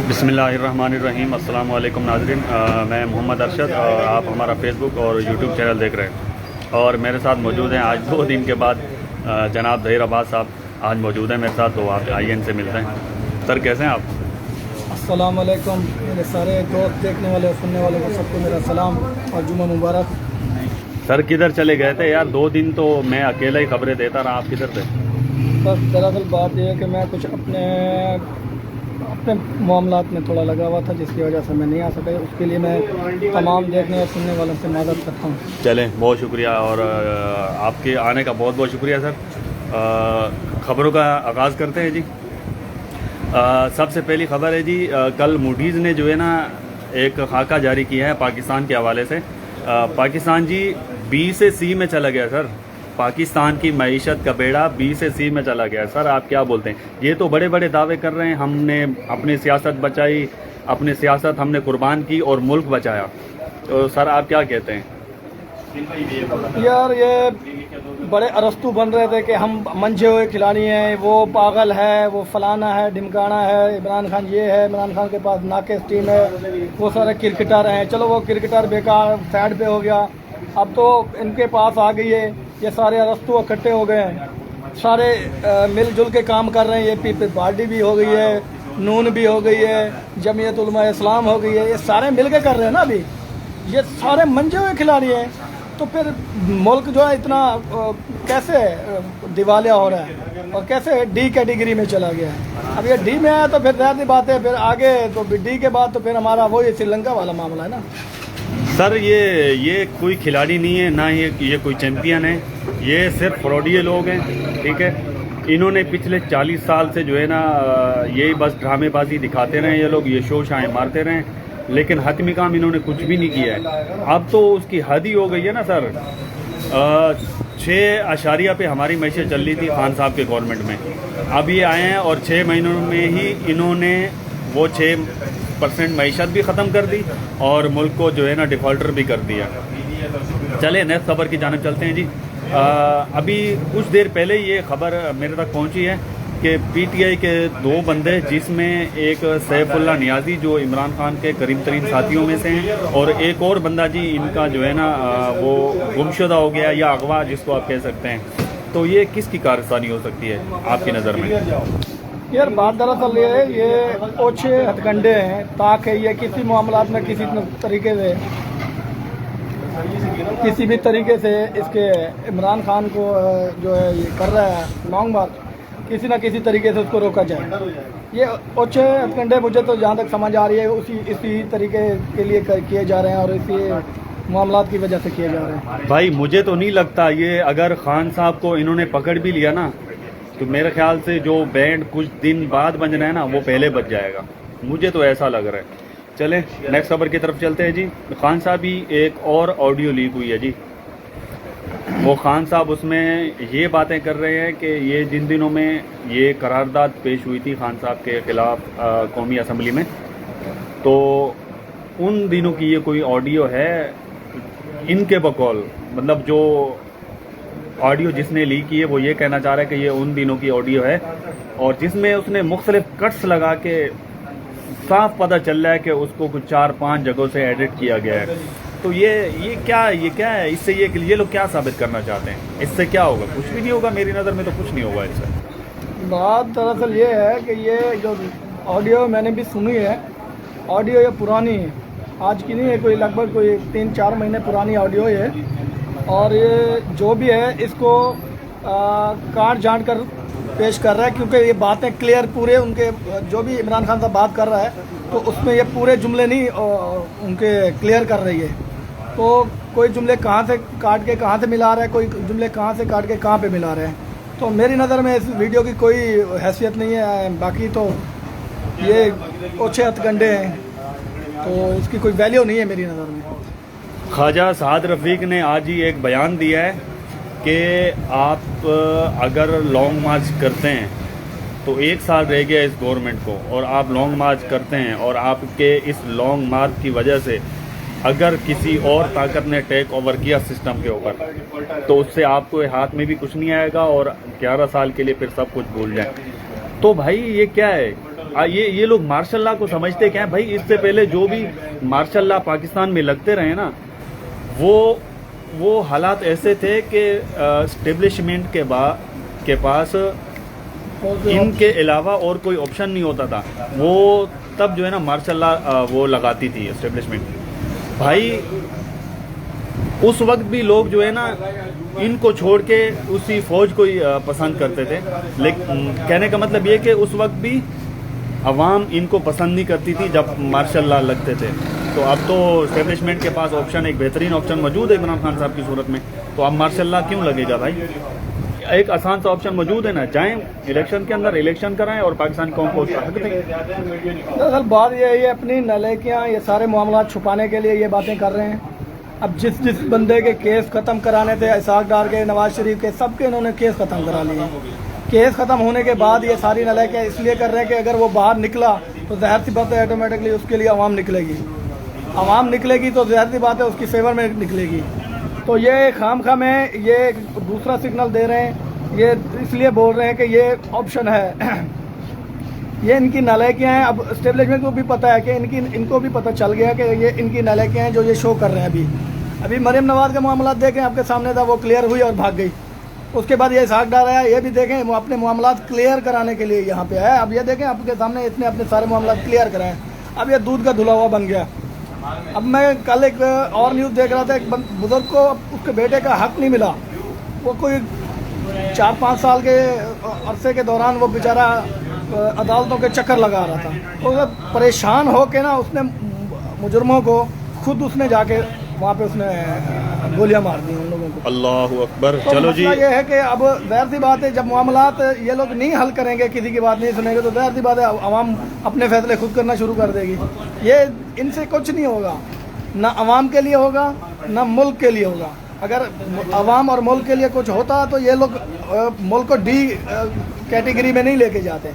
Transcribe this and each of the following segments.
बिस्मिल्लाहिर्रहमानिर्रहीम। अस्सलाम वालेकुम नाज़रीन। मैं मोहम्मद अरशद और आप हमारा फ़ेसबुक और यूट्यूब चैनल देख रहे हैं और मेरे साथ मौजूद हैं आज 2 दिन के बाद जनाब ज़हीर अब्बास साहब आज मौजूद हैं मेरे साथ, तो आप आइए इनसे मिलते हैं। सर कैसे हैं आप? अस्सलाम वालेकुम मेरे सारे दोस्त देखने वाले और सुनने वाले को सबको मेरा सलाम और जुम्मा मुबारक। सर किधर चले गए थे यार? 2 दिन तो मैं अकेला ही खबरें देता रहा, आप किधर थे? बस दरअसल बात यह है कि मैं कुछ अपने मामलात में थोड़ा लगा हुआ था जिसकी वजह से मैं नहीं आ सका। उसके लिए मैं तमाम देखने और सुनने वालों से मादत करता हूँ। चलें, बहुत शुक्रिया और आपके आने का बहुत बहुत शुक्रिया सर। ख़बरों का आगाज़ करते हैं जी। सबसे पहली ख़बर है जी, कल मूडीज़ ने जो है ना एक खाका जारी किया है पाकिस्तान के हवाले से। पाकिस्तान जी बी से सी में चला गया सर। पाकिस्तान की मईशत का बेड़ा बी से सी में चला गया। सर आप क्या बोलते हैं? ये तो बड़े बड़े दावे कर रहे हैं, हमने अपनी सियासत बचाई, अपनी सियासत हमने कुर्बान की और मुल्क बचाया। तो सर आप क्या कहते हैं? यार ये बड़े अरस्तू बन रहे थे कि हम मंझे हुए खिलाड़ी हैं, वो पागल है, वो फलाना है, ढिमकाना है, इमरान खान ये है, इमरान खान के पास नाकिस टीम है, वो सारे क्रिकेटर हैं। चलो वो क्रिकेटर बेकार साइड पे हो गया, अब तो इनके पास आ गई है। ये सारे अरस्तू इकट्ठे हो गए हैं, सारे मिलजुल के काम कर रहे हैं। ये पीपल्स पार्टी भी हो गई है, नून भी हो गई है, जमीयत उलमा इस्लाम हो गई है, ये सारे मिल के कर रहे हैं ना। अभी ये सारे मंझे हुए खिलाड़ी हैं, तो फिर मुल्क जो है इतना कैसे दिवालिया हो रहा है और कैसे डी कैटेगरी में चला गया है। अब ये डी में आया तो फिर ज़्यादा बात है, फिर आगे तो डी के बाद तो फिर हमारा वही श्रीलंका वाला मामला है ना। सर ये कोई खिलाड़ी नहीं है, ना ये कोई चैंपियन है, ये सिर्फ फ्रॉडिये लोग हैं, ठीक है। इन्होंने पिछले 40 साल से जो है ना यही बस ड्रामेबाजी दिखाते रहे ये लोग, ये शो शाएँ मारते रहे, लेकिन हतमी काम इन्होंने कुछ भी नहीं किया है। अब तो उसकी हद ही हो गई है ना सर। 6 अशारिया पे हमारी मैशें चल रही थी खान साहब के गवर्नमेंट में। अब ये आए हैं और 6 महीनों में ही इन्होंने वो 6% मैशत भी ख़त्म कर दी और मुल्क को जो है ना डिफ़ॉल्टर भी कर दिया। चले नेक्स्ट खबर की जानिब चलते हैं जी। अभी कुछ देर पहले ये खबर मेरे तक पहुंची है कि पीटीआई के 2 बंदे, जिसमें एक सैफुल्लाह नियाज़ी जो इमरान खान के करीब तरीन साथियों में से हैं, और एक और बंदा जी इनका जो है ना वो गुमशुदा हो गया या अगवा जिसको आप कह सकते हैं। तो ये किसकी कारस्तानी हो सकती है आपकी नज़र में? यार बात दरअसल ये है, ये ओछे हथकंडे हैं, ताक है। ये किसी मामलात में किसी भी तरीके से इसके इमरान खान को जो है ये कर रहा है लॉन्ग मार्च, किसी ना किसी तरीके से उसको रोका जाए। ये ओछे हथकंडे मुझे तो जहाँ तक समझ आ रही है इसी तरीके के लिए किए जा रहे हैं और इसी मामलात की वजह से किए जा रहे हैं। भाई मुझे तो नहीं लगता ये, अगर खान साहब को इन्होंने पकड़ भी लिया ना तो मेरे ख्याल से जो बैंड कुछ दिन बाद बज रहा है ना वो पहले बज जाएगा, मुझे तो ऐसा लग रहा है। चले नेक्स्ट खबर की तरफ चलते हैं जी। खान साहब ही एक और ऑडियो लीक हुई है जी। वो खान साहब उसमें ये बातें कर रहे हैं कि ये जिन दिनों में ये करारदाद पेश हुई थी खान साहब के खिलाफ कौमी असम्बली में, तो उन दिनों की ये कोई ऑडियो है इनके बकौल। मतलब जो ऑडियो जिसने लीक की है वो ये कहना चाह रहा है कि ये उन दिनों की ऑडियो है, और जिसमें उसने मुख्तलिफ कट्स लगा के साफ पता चल रहा है कि उसको कुछ 4-5 जगहों से एडिट किया गया है। तो ये क्या है? इससे ये लोग क्या साबित करना चाहते हैं? इससे क्या होगा? कुछ भी नहीं होगा, मेरी नज़र में तो कुछ नहीं होगा इससे। बात दरअसल ये है कि ये जो ऑडियो मैंने भी सुनी है, ऑडियो ये पुरानी है, आज की नहीं है, कोई लगभग कोई 3-4 महीने पुरानी ऑडियो है। और ये जो भी है इसको काट जान कर पेश कर रहा है, क्योंकि ये बातें क्लियर पूरे उनके जो भी इमरान खान साहब बात कर रहा है तो उसमें ये पूरे जुमले नहीं उनके क्लियर कर रही है। तो कोई जुमले कहाँ से काट के कहाँ से मिला रहा है, कोई जुमले कहाँ से काट के कहाँ पे मिला रहे हैं। तो मेरी नज़र में इस वीडियो की कोई हैसियत नहीं है। बाकी तो ये ओछे हथकंडे हैं, तो इसकी कोई वैल्यू नहीं है मेरी नज़र में। ख्वाजा साद रफ़ीक ने आज ही एक बयान दिया है कि आप अगर लॉन्ग मार्च करते हैं तो 1 साल रह गया इस गवर्नमेंट को, और आप लॉन्ग मार्च करते हैं और आपके इस लॉन्ग मार्च की वजह से अगर किसी और ताकत ने टेक ओवर किया सिस्टम के ऊपर तो उससे आपको हाथ में भी कुछ नहीं आएगा और 11 साल के लिए फिर सब कुछ भूल जाए। तो भाई ये क्या है? ये लोग मार्शल लॉ को समझते क्या है भाई? इससे पहले जो भी मार्शल लॉ पाकिस्तान में लगते रहे ना, वो हालात ऐसे थे कि एस्टेब्लिशमेंट के पास इनके अलावा और कोई ऑप्शन नहीं होता था। वो तब जो है ना मार्शल लॉ वो लगाती थी एस्टेब्लिशमेंट। भाई उस वक्त भी लोग जो है ना इनको छोड़ के उसी फौज को ही पसंद करते थे। लेकिन कहने का मतलब ये कि उस वक्त भी अवाम इनको पसंद नहीं करती थी जब मार्शल लॉ लगते थे। तो अब तो एस्टेब्लिशमेंट के पास ऑप्शन, एक बेहतरीन ऑप्शन मौजूद है इमरान खान साहब की सूरत में, तो अब मार्शल लॉ क्यों लगेगा भाई? एक आसान सा ऑप्शन मौजूद है ना, जाएं इलेक्शन के अंदर इलेक्शन कराएं और पाकिस्तान कौम को हक दें। दरअसल बात ये है, अपनी नलायकियाँ ये सारे मामला छुपाने के लिए ये बातें कर रहे हैं। अब जिस बंदे के केस ख़त्म कराने थे, इसाक डार के, नवाज शरीफ के, सबके इन्होंने केस ख़त्म करा लिए। केस ख़त्म होने के बाद ये सारी नलायकियाँ इसलिए कर रहे हैं कि अगर वो बाहर निकला तो ज़ाहिर सी बात है ऑटोमेटिकली उसके लिए आवाम निकलेगी। आवाम निकलेगी तो ज़ाहिर सी बात है उसकी फेवर में निकलेगी। तो ये खामखा में ये दूसरा सिग्नल दे रहे हैं, ये इसलिए बोल रहे हैं कि ये ऑप्शन है। ये इनकी नालायकियाँ हैं। अब एस्टेब्लिशमेंट को भी पता है कि इनको भी पता चल गया कि ये इनकी नालायकियाँ हैं जो ये शो कर रहे हैं। अभी मरियम नवाज का मामला देखें, आपके सामने था, वो क्लियर हुई और भाग गई। उसके बाद ये इसाक डार आया, ये भी देखें, वो अपने मामला क्लियर कराने के लिए यहाँ पे आया। अब ये देखें आपके सामने इसने अपने सारे मामला क्लियर कराए। अब ये दूध का धुला हुआ बन गया। अब मैं कल एक और न्यूज़ देख रहा था, एक बुजुर्ग को उसके बेटे का हक नहीं मिला। वो कोई 4-5 साल के अरसे के दौरान वो बेचारा अदालतों के चक्कर लगा रहा था। तो परेशान हो के ना उसने मुजरमों को खुद उसने जाके वहाँ पे उसने गोलियां मार दी उन लोगों को। अल्लाह अकबर। तो चलो जी, ये है कि अब ज़ाहिर सी बात है जब मामलात ये लोग नहीं हल करेंगे, किसी की बात नहीं सुनेंगे, तो ज़ाहिर सी बात है अवाम अपने फैसले खुद करना शुरू कर देगी। ये इनसे कुछ नहीं होगा, ना अवाम के लिए होगा ना मुल्क के लिए होगा। अगर अवाम और मुल्क के लिए कुछ होता तो ये लोग मुल्क को डी कैटेगरी में नहीं लेके जाते।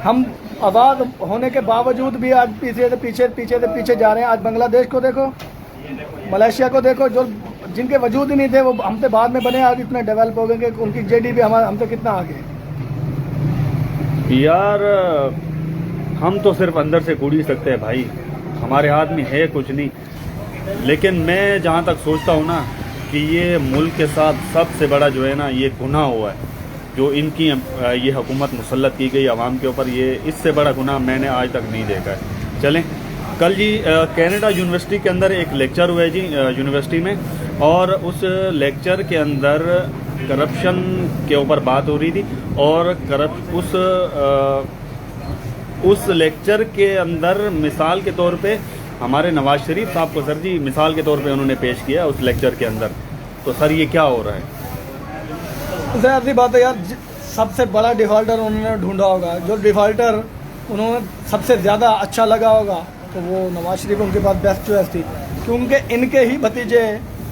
हम आज़ाद होने के बावजूद भी आज पीछे जा रहे हैं। आज बांग्लादेश को देखो, मलेशिया को देखो, जो जिनके वजूद ही नहीं थे वो हमसे बाद में बने, आज इतने डेवलप हो गए कि उनकी जीडीपी हमसे कितना आगे। यार हम तो सिर्फ अंदर से कूड़ ही सकते हैं भाई, हमारे हाथ में है कुछ नहीं। लेकिन मैं जहाँ तक सोचता हूँ ना कि ये मुल्क के साथ सबसे बड़ा जो है ना ये गुनाह हुआ है, जो इनकी ये हुकूमत मुसल्लत की गई आवाम के ऊपर, ये इससे बड़ा गुनाह मैंने आज तक नहीं देखा है। चलें, कल जी कनाडा यूनिवर्सिटी के अंदर एक लेक्चर हुआ है जी यूनिवर्सिटी में, और उस लेक्चर के अंदर करप्शन के ऊपर बात हो रही थी। और उस लेक्चर के अंदर मिसाल के तौर पे हमारे नवाज शरीफ साहब को सर जी मिसाल के तौर पे उन्होंने पेश किया उस लेक्चर के अंदर। तो सर ये क्या हो रहा है? ज़ाहिर सी बात है यार, सबसे बड़ा डिफ़ॉल्टर उन्होंने ढूंढा होगा। जो डिफ़ॉल्टर उन्होंने सबसे ज़्यादा अच्छा लगा होगा तो वो नवाज शरीफ उनके पास बेस्ट चॉइस थी, क्योंकि इनके ही भतीजे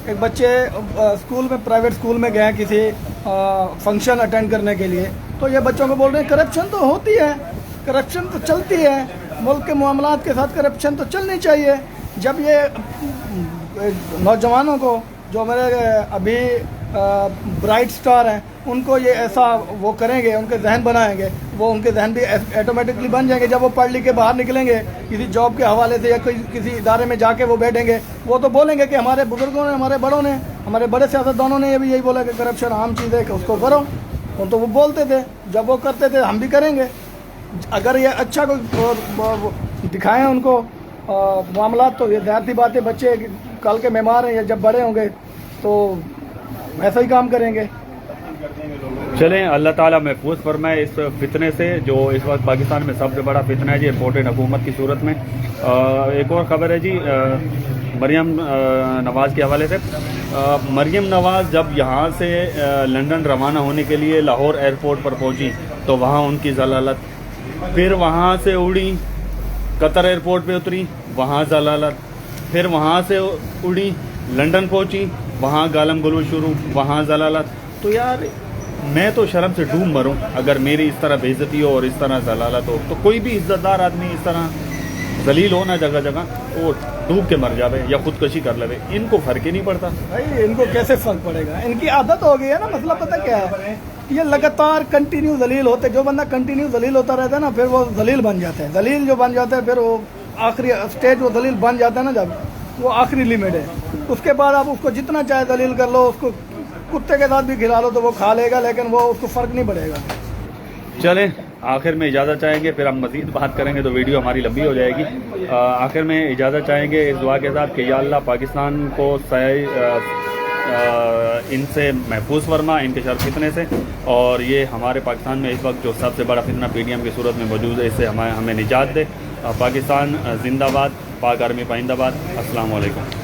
एक बच्चे स्कूल में, प्राइवेट स्कूल में गए किसी फंक्शन अटेंड करने के लिए, तो ये बच्चों को बोल रहे हैं करप्शन तो होती है, करप्शन तो चलती है, मुल्क के मामलात के साथ करप्शन तो चलनी चाहिए। जब ये नौजवानों को जो मेरे अभी ब्राइट स्टार हैं उनको ये ऐसा वो करेंगे, उनके जहन बनाएंगे, वो उनके जहन भी ऑटोमेटिकली बन जाएंगे। जब वो पढ़ लिख के बाहर निकलेंगे किसी जॉब के हवाले से या किसी इदारे में जाके वो बैठेंगे, वो तो बोलेंगे कि हमारे बुजुर्गों ने, हमारे बड़ों ने, हमारे बड़े सियासतदानों ने ये भी यही बोला कि करप्शन आम चीज़ है कि उसको करो। तो वो बोलते थे, जब वो करते थे हम भी करेंगे। अगर ये अच्छा कोई दिखाएं उनको मामला, तो ये ज़ाहिर सी बात है बच्चे कल के मेहमान हैं, या जब बड़े होंगे तो ऐसा ही काम करेंगे। चलें, अल्लाह ताला महफूज फरमाए इस फितने से जो इस वक्त पाकिस्तान में सबसे बड़ा फितना है जी इम्पोर्टेड हुकूमत की सूरत में। एक और ख़बर है जी मरियम नवाज़ के हवाले से। मरियम नवाज़ जब यहाँ से लंदन रवाना होने के लिए लाहौर एयरपोर्ट पर पहुँची तो वहाँ उनकी जलालत, फिर वहाँ से उड़ी कतर एयरपोर्ट पे उतरी, वहाँ जलालत, फिर वहाँ से उड़ी लंदन पहुँची, वहाँ गालम गलूच शुरू, वहाँ जलालत। तो यार मैं तो शर्म से डूब मरूं अगर मेरी इस तरह बेइज्जती हो और इस तरह जलालत हो। तो कोई भी इज्जतदार आदमी इस तरह जलील हो ना जगह जगह, वो डूब के मर जावे या खुदकशी कर लेवे, इनको फ़र्क ही नहीं पड़ता। भाई इनको कैसे फ़र्क पड़ेगा, इनकी आदत हो गई है ना। मसला पता क्या है, ये लगातार कंटिन्यू जलील होते, जो बंदा कंटिन्यू जलील होता रहता है ना, फिर वो जलील बन जाते हैं। जलील जो बन जाते हैं फिर वो आखिरी स्टेज, वो जलील बन जाता है ना जब, वो आखिरी लिमिट है। उसके बाद आप उसको जितना चाहे जलील कर लो, उसको कुत्ते के साथ भी खिला लो तो वो खा लेगा, लेकिन वो उसको फ़र्क नहीं पड़ेगा। चलें, आखिर में इजाज़त चाहेंगे, फिर हम मज़ीद बात करेंगे तो वीडियो हमारी लंबी हो जाएगी। आखिर में इजाज़त चाहेंगे इस दुआ के साथ कि या अल्लाह पाकिस्तान को इनसे महफूज फरमा, इनके शर फितने से, और ये हमारे पाकिस्तान में इस वक्त जो सबसे बड़ा फितना PDM की सूरत में मौजूद है, इससे हमें निजात दे। पाकिस्तान जिंदाबाद, पाक आर्मी पाइंदाबाद। अस्सलाम वालेकुम।